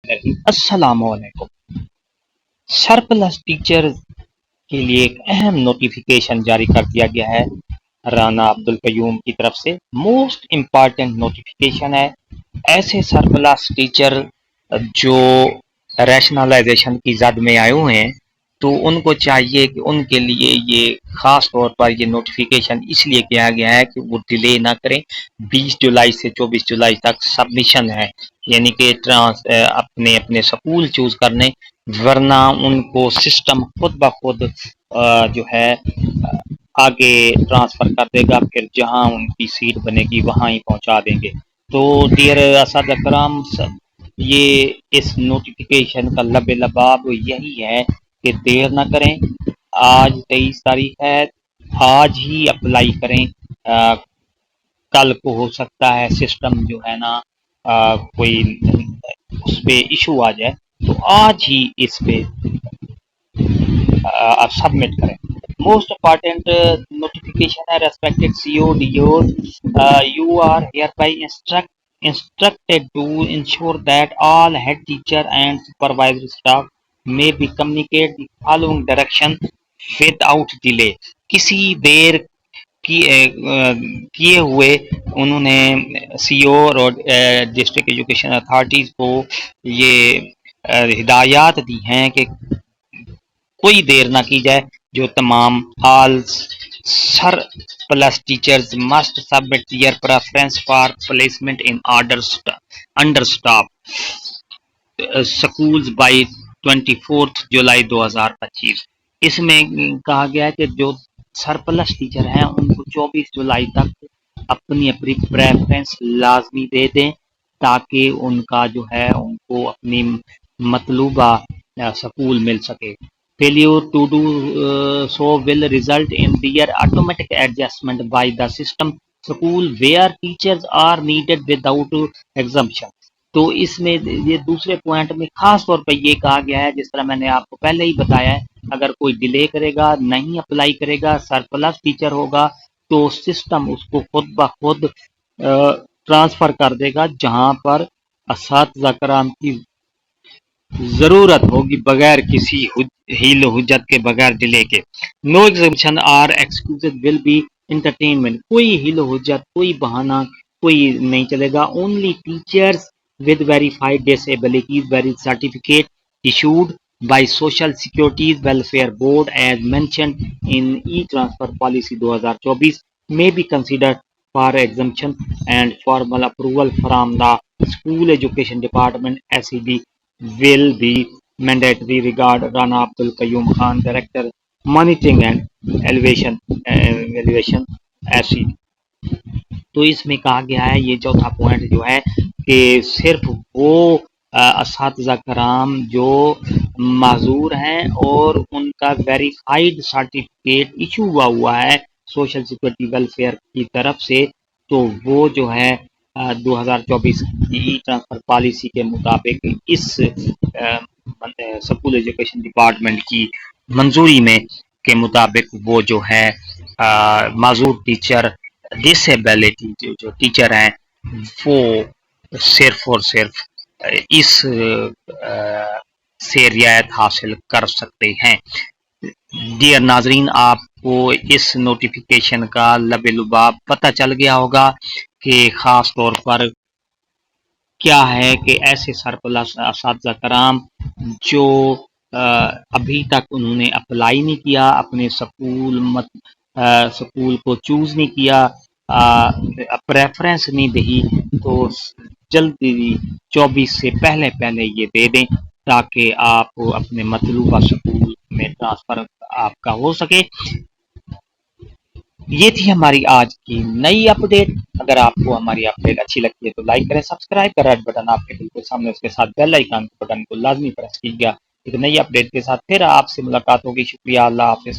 السلام علیکم۔ Surplus teacher کے لیے ایک اہم نوٹیفیکیشن جاری کر دیا گیا ہے رانا عبدالقیوم کی طرف سے۔ موسٹ امپارٹنٹ نوٹیفیکیشن ہے۔ ایسے سرپلس ٹیچر جو ریشنلائزیشن کی زد میں آئے ہوئے ہیں تو ان کو چاہیے کہ ان کے لیے یہ خاص طور پر یہ نوٹیفیکیشن اس لیے کیا گیا ہے کہ وہ ڈیلے نہ کریں۔ 20 جولائی سے 24 جولائی تک سبمیشن ہے، یعنی کہ اپنے اپنے سکول چوز کرنے، ورنہ ان کو سسٹم خود بخود جو ہے آگے ٹرانسفر کر دے گا، پھر جہاں ان کی سیٹ بنے گی وہاں ہی پہنچا دیں گے۔ تو ڈیئر اساتذہ کرام، یہ اس نوٹیفیکیشن کا لب لباب یہی ہے کہ دیر نہ کریں۔ آج 23 تاریخ ہے، آج ہی اپلائی کریں۔ کل کو ہو سکتا ہے سسٹم جو ہے نا کوئی اس پہ ایشو آ جائے، تو آج ہی اس پہ آپ سبمٹ کریں۔ موسٹ امپارٹینٹ نوٹیفیکیشن ہے respected C O D Os, you are hereby instructed to ensure that all head teacher and supervisory staff may be communicate the following direction without delay۔ کسی دیر کیے ہوئے انہوں نے سی او اور district education authorities کو یہ ہدایات دی ہیں کہ کوئی دیر نہ کی جائے۔ جو تمام all surplus teachers must submit their preference for placement in understaffed schools by 24 July 2025۔ اس میں کہا گیا ہے کہ جو سرپلس ٹیچر ہیں ان کو 24 جولائی تک اپنی پریفرنس لازمی دے دیں، تاکہ ان کا جو ہے ان کو اپنی مطلوبہ سکول مل سکے۔ Failure to do so will result in their automatic adjustment by the system school where teachers are needed without exemption۔ تو اس میں یہ دوسرے پوائنٹ میں خاص طور پہ یہ کہا گیا ہے، جس طرح میں نے آپ کو پہلے ہی بتایا ہے، اگر کوئی ڈیلے کرے گا، نہیں اپلائی کرے گا، سرپلس ٹیچر ہوگا، تو سسٹم اس کو خود بخود ٹرانسفر کر دے گا جہاں پر اساتذہ کرام کی ضرورت ہوگی، بغیر کسی ہیل و حجت کے، بغیر ڈیلے کے۔ No exemption or excuses will be entertainment. کوئی ہیل و حجت، کوئی بہانہ کوئی نہیں چلے گا۔ Only teachers with verified disabilities certificate issued by social securities welfare board as mentioned in E transfer policy 2024 may be considered for exemption and formal approval from the school education department SED will be mandatory regard Rana Abdul Qayyum Khan, Director Monitoring and Evaluation SED۔ تو اس میں کہا گیا ہے، یہ چوتھا point جو ہے کہ صرف وہ اساتذہ کرام جو معذور ہیں اور ان کا ویریفائڈ سرٹیفکیٹ ایشو ہوا ہے سوشل سیکورٹی ویلفیئر کی طرف سے، تو وہ جو ہے 2024 کی ٹرانسفر پالیسی کے مطابق اس سکول ایجوکیشن ڈپارٹمنٹ کی منظوری میں کے مطابق وہ جو ہے معذور ٹیچر، ڈسیبلٹی جو ٹیچر ہیں، وہ صرف اور صرف اس سے رعایت حاصل کر سکتے ہیں۔ ڈیئر ناظرین، آپ کو اس نوٹیفیکیشن کا لب لباب پتہ چل گیا ہوگا کہ خاص طور پر کیا ہے کہ ایسے سرپلس اساتذہ کرام جو ابھی تک انہوں نے اپلائی نہیں کیا، اپنے سکول کو چوز نہیں کیا، پریفرنس نہیں دی، تو جلدی 24 سے پہلے یہ دے دیں تاکہ آپ اپنے مطلوبہ سکول میں ٹرانسفر آپ کا ہو سکے۔ یہ تھی ہماری آج کی نئی اپڈیٹ۔ اگر آپ کو ہماری اپڈیٹ اچھی لگتی ہے تو لائک کریں، سبسکرائب کا ریڈ بٹن آپ کے بالکل سامنے، اس کے ساتھ بیل آئیکن بٹن کو لازمی پریس کیجیے گا۔ ایک نئی اپڈیٹ کے ساتھ پھر آپ سے ملاقات ہوگی۔ شکریہ، اللہ حافظ۔